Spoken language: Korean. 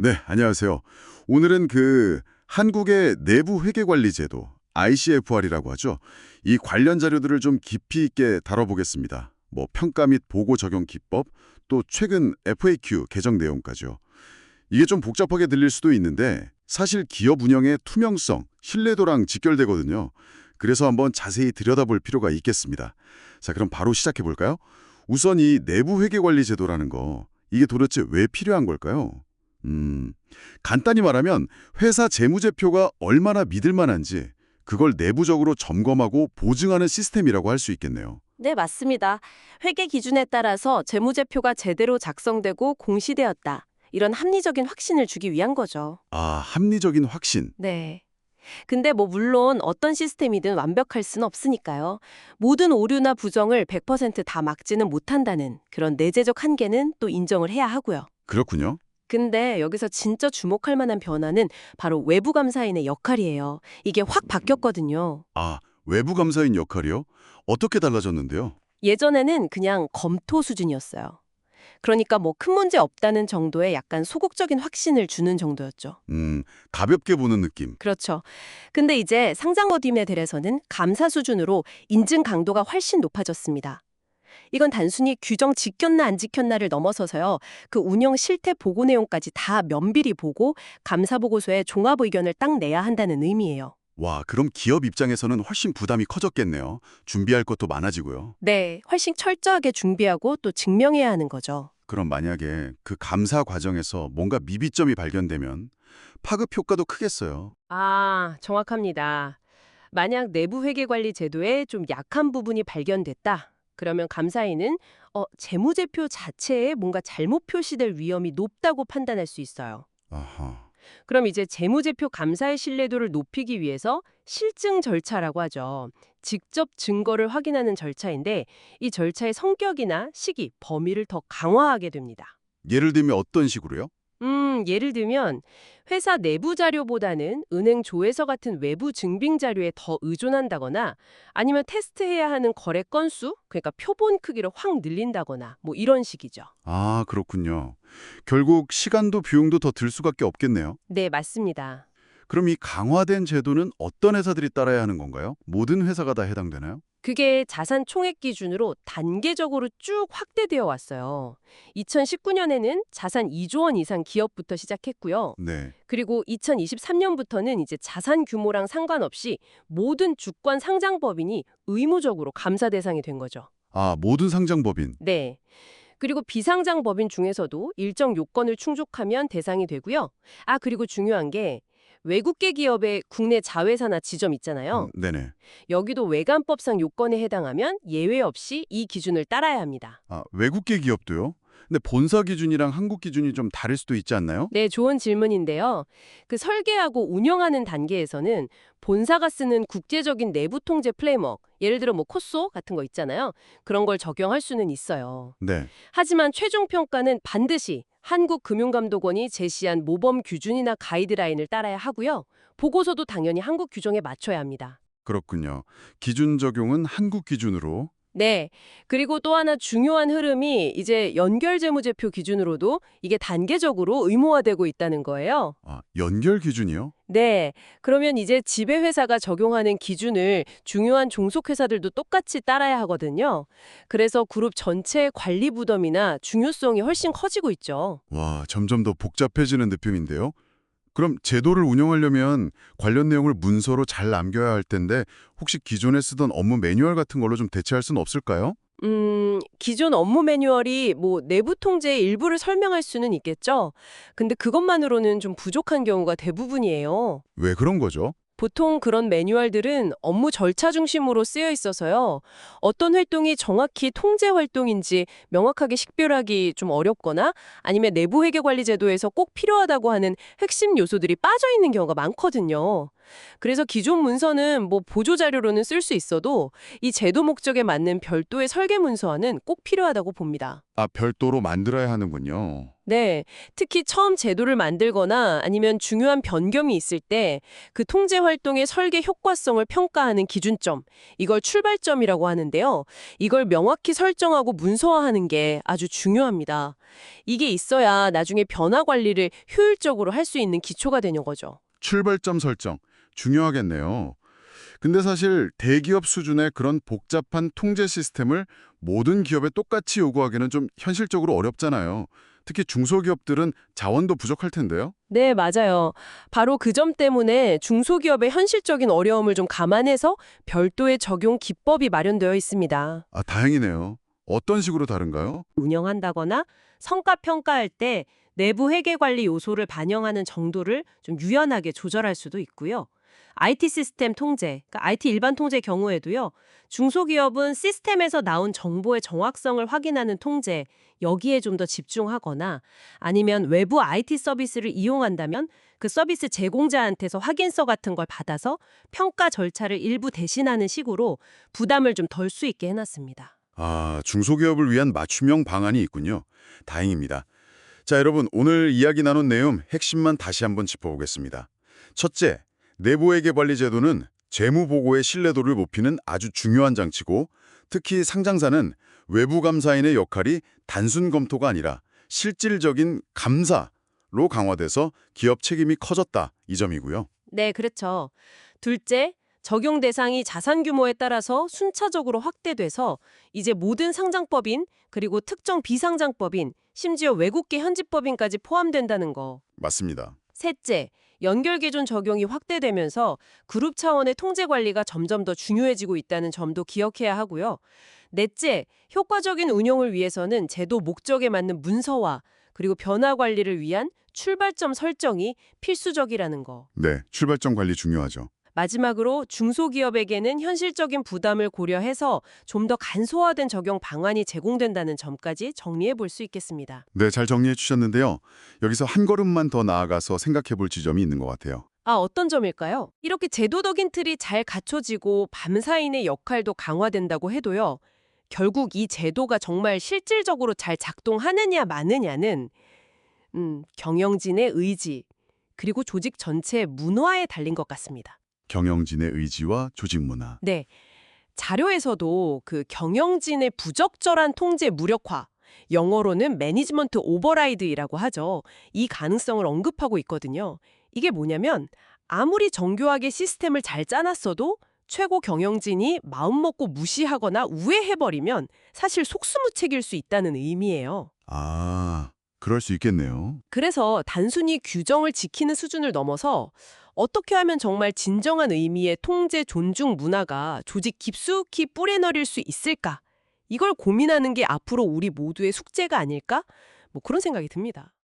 네, 안녕하세요. 오늘은 한국의 내부 회계관리 제도, ICFR이라고 하죠. 이 관련 자료들을 좀 깊이 있게 다뤄보겠습니다. 뭐 평가 및 보고 적용 기법, 또 최근 FAQ 개정 내용까지요. 이게 좀 복잡하게 들릴 수도 있는데 사실 기업 운영의 투명성, 신뢰도랑 직결되거든요. 그래서 한번 자세히 들여다볼 필요가 있겠습니다. 자, 그럼 바로 시작해 볼까요? 우선 이 내부 회계관리 제도라는 거, 이게 도대체 왜 필요한 걸까요? 간단히 말하면 회사 재무제표가 얼마나 믿을 만한지 그걸 내부적으로 점검하고 보증하는 시스템이라고 할 수 있겠네요. 네, 맞습니다. 회계 기준에 따라서 재무제표가 제대로 작성되고 공시되었다. 이런 합리적인 확신을 주기 위한 거죠. 아, 합리적인 확신. 네. 근데 물론 어떤 시스템이든 완벽할 수는 없으니까요. 모든 오류나 부정을 100%다 막지는 못한다는 그런 내재적 한계는 또 인정을 해야 하고요. 그렇군요. 근데 여기서 진짜 주목할 만한 변화는 바로 외부 감사인의 역할이에요. 이게 확 바뀌었거든요. 아, 외부 감사인 역할이요? 어떻게 달라졌는데요? 예전에는 그냥 검토 수준이었어요. 그러니까 큰 문제 없다는 정도의 약간 소극적인 확신을 주는 정도였죠. 가볍게 보는 느낌. 그렇죠. 근데 이제 상장법인에 대해서는 감사 수준으로 인증 강도가 훨씬 높아졌습니다. 이건 단순히 규정 지켰나 안 지켰나를 넘어서서요. 그 운영 실태 보고 내용까지 다 면밀히 보고 감사 보고서에 종합 의견을 딱 내야 한다는 의미예요. 와, 그럼 기업 입장에서는 훨씬 부담이 커졌겠네요. 준비할 것도 많아지고요. 네, 훨씬 철저하게 준비하고 또 증명해야 하는 거죠. 그럼 만약에 그 감사 과정에서 뭔가 미비점이 발견되면 파급 효과도 크겠어요. 아, 정확합니다. 만약 내부 회계 관리 제도에 좀 약한 부분이 발견됐다. 그러면 감사인은 재무제표 자체에 뭔가 잘못 표시될 위험이 높다고 판단할 수 있어요. 아하. 그럼 이제 재무제표 감사의 신뢰도를 높이기 위해서 실증 절차라고 하죠. 직접 증거를 확인하는 절차인데 이 절차의 성격이나 시기, 범위를 더 강화하게 됩니다. 예를 들면 어떤 식으로요? 예를 들면 회사 내부 자료보다는 은행 조회서 같은 외부 증빙 자료에 더 의존한다거나 아니면 테스트해야 하는 거래 건수, 그러니까 표본 크기를 확 늘린다거나 이런 식이죠. 아, 그렇군요. 결국 시간도 비용도 더 들 수밖에 없겠네요. 네, 맞습니다. 그럼 이 강화된 제도는 어떤 회사들이 따라야 하는 건가요? 모든 회사가 다 해당되나요? 그게 자산 총액 기준으로 단계적으로 쭉 확대되어 왔어요. 2019년에는 자산 2조 원 이상 기업부터 시작했고요. 네. 그리고 2023년부터는 이제 자산 규모랑 상관없이 모든 주권 상장법인이 의무적으로 감사 대상이 된 거죠. 아, 모든 상장법인. 네. 그리고 비상장 법인 중에서도 일정 요건을 충족하면 대상이 되고요. 아, 그리고 중요한 게 외국계 기업의 국내 자회사나 지점 있잖아요. 네네. 여기도 외관법상 요건에 해당하면 예외 없이 이 기준을 따라야 합니다. 아, 외국계 기업도요? 근데 본사 기준이랑 한국 기준이 좀 다를 수도 있지 않나요? 네, 좋은 질문인데요. 그 설계하고 운영하는 단계에서는 본사가 쓰는 국제적인 내부 통제 프레임워크, 예를 들어 코소 같은 거 있잖아요. 그런 걸 적용할 수는 있어요. 네. 하지만 최종 평가는 반드시 한국금융감독원이 제시한 모범 규준이나 가이드라인을 따라야 하고요. 보고서도 당연히 한국 규정에 맞춰야 합니다. 그렇군요. 기준 적용은 한국 기준으로. 네. 그리고 또 하나 중요한 흐름이 이제 연결재무제표 기준으로도 이게 단계적으로 의무화되고 있다는 거예요. 아, 연결 기준이요? 네. 그러면 이제 지배회사가 적용하는 기준을 중요한 종속회사들도 똑같이 따라야 하거든요. 그래서 그룹 전체의 관리 부담이나 중요성이 훨씬 커지고 있죠. 와, 점점 더 복잡해지는 느낌인데요. 그럼 제도를 운영하려면 관련 내용을 문서로 잘 남겨야 할 텐데 혹시 기존에 쓰던 업무 매뉴얼 같은 걸로 좀 대체할 수는 없을까요? 기존 업무 매뉴얼이 내부 통제의 일부를 설명할 수는 있겠죠. 근데 그것만으로는 좀 부족한 경우가 대부분이에요. 왜 그런 거죠? 보통 그런 매뉴얼들은 업무 절차 중심으로 쓰여 있어서요. 어떤 활동이 정확히 통제 활동인지 명확하게 식별하기 좀 어렵거나 아니면 내부 회계 관리 제도에서 꼭 필요하다고 하는 핵심 요소들이 빠져 있는 경우가 많거든요. 그래서 기존 문서는 뭐 보조 자료로는 쓸 수 있어도 이 제도 목적에 맞는 별도의 설계 문서화는 꼭 필요하다고 봅니다. 아, 별도로 만들어야 하는군요. 네, 특히 처음 제도를 만들거나 아니면 중요한 변경이 있을 때 그 통제 활동의 설계 효과성을 평가하는 기준점, 이걸 출발점이라고 하는데요. 이걸 명확히 설정하고 문서화하는 게 아주 중요합니다. 이게 있어야 나중에 변화 관리를 효율적으로 할 수 있는 기초가 되는 거죠. 출발점 설정, 중요하겠네요. 근데 사실 대기업 수준의 그런 복잡한 통제 시스템을 모든 기업에 똑같이 요구하기는 좀 현실적으로 어렵잖아요. 특히 중소기업들은 자원도 부족할 텐데요. 네, 맞아요. 바로 그 점 때문에 중소기업의 현실적인 어려움을 좀 감안해서 별도의 적용 기법이 마련되어 있습니다. 아, 다행이네요. 어떤 식으로 다른가요? 운영한다거나 성과 평가할 때 내부 회계 관리 요소를 반영하는 정도를 좀 유연하게 조절할 수도 있고요. IT 시스템 통제, 그러니까 IT 일반 통제 경우에도요. 중소기업은 시스템에서 나온 정보의 정확성을 확인하는 통제, 여기에 좀 더 집중하거나 아니면 외부 IT 서비스를 이용한다면 그 서비스 제공자한테서 확인서 같은 걸 받아서 평가 절차를 일부 대신하는 식으로 부담을 좀 덜 수 있게 해놨습니다. 아, 중소기업을 위한 맞춤형 방안이 있군요. 다행입니다. 자, 여러분, 오늘 이야기 나눈 내용 핵심만 다시 한번 짚어보겠습니다. 첫째, 내부회계 관리 제도는 재무보고의 신뢰도를 높이는 아주 중요한 장치고, 특히 상장사는 외부 감사인의 역할이 단순 검토가 아니라 실질적인 감사로 강화돼서 기업 책임이 커졌다, 이 점이고요. 네, 그렇죠. 둘째, 적용 대상이 자산 규모에 따라서 순차적으로 확대돼서 이제 모든 상장법인, 그리고 특정 비상장법인, 심지어 외국계 현지법인까지 포함된다는 거. 맞습니다. 셋째, 연결 기준 적용이 확대되면서 그룹 차원의 통제 관리가 점점 더 중요해지고 있다는 점도 기억해야 하고요. 넷째, 효과적인 운영을 위해서는 제도 목적에 맞는 문서화, 그리고 변화 관리를 위한 출발점 설정이 필수적이라는 거. 네, 출발점 관리 중요하죠. 마지막으로 중소기업에게는 현실적인 부담을 고려해서 좀 더 간소화된 적용 방안이 제공된다는 점까지 정리해 볼 수 있겠습니다. 네, 잘 정리해 주셨는데요. 여기서 한 걸음만 더 나아가서 생각해 볼 지점이 있는 것 같아요. 아, 어떤 점일까요? 이렇게 제도적인 틀이 잘 갖춰지고 밤사인의 역할도 강화된다고 해도요. 결국 이 제도가 정말 실질적으로 잘 작동하느냐 마느냐는 경영진의 의지, 그리고 조직 전체의 문화에 달린 것 같습니다. 경영진의 의지와 조직 문화. 네. 자료에서도 그 경영진의 부적절한 통제 무력화, 영어로는 매니지먼트 오버라이드이라고 하죠. 이 가능성을 언급하고 있거든요. 이게 뭐냐면 아무리 정교하게 시스템을 잘 짜놨어도 최고 경영진이 마음먹고 무시하거나 우회해버리면 사실 속수무책일 수 있다는 의미예요. 아, 그럴 수 있겠네요. 그래서 단순히 규정을 지키는 수준을 넘어서 어떻게 하면 정말 진정한 의미의 통제 존중 문화가 조직 깊숙이 뿌리내릴 수 있을까? 이걸 고민하는 게 앞으로 우리 모두의 숙제가 아닐까? 뭐 그런 생각이 듭니다.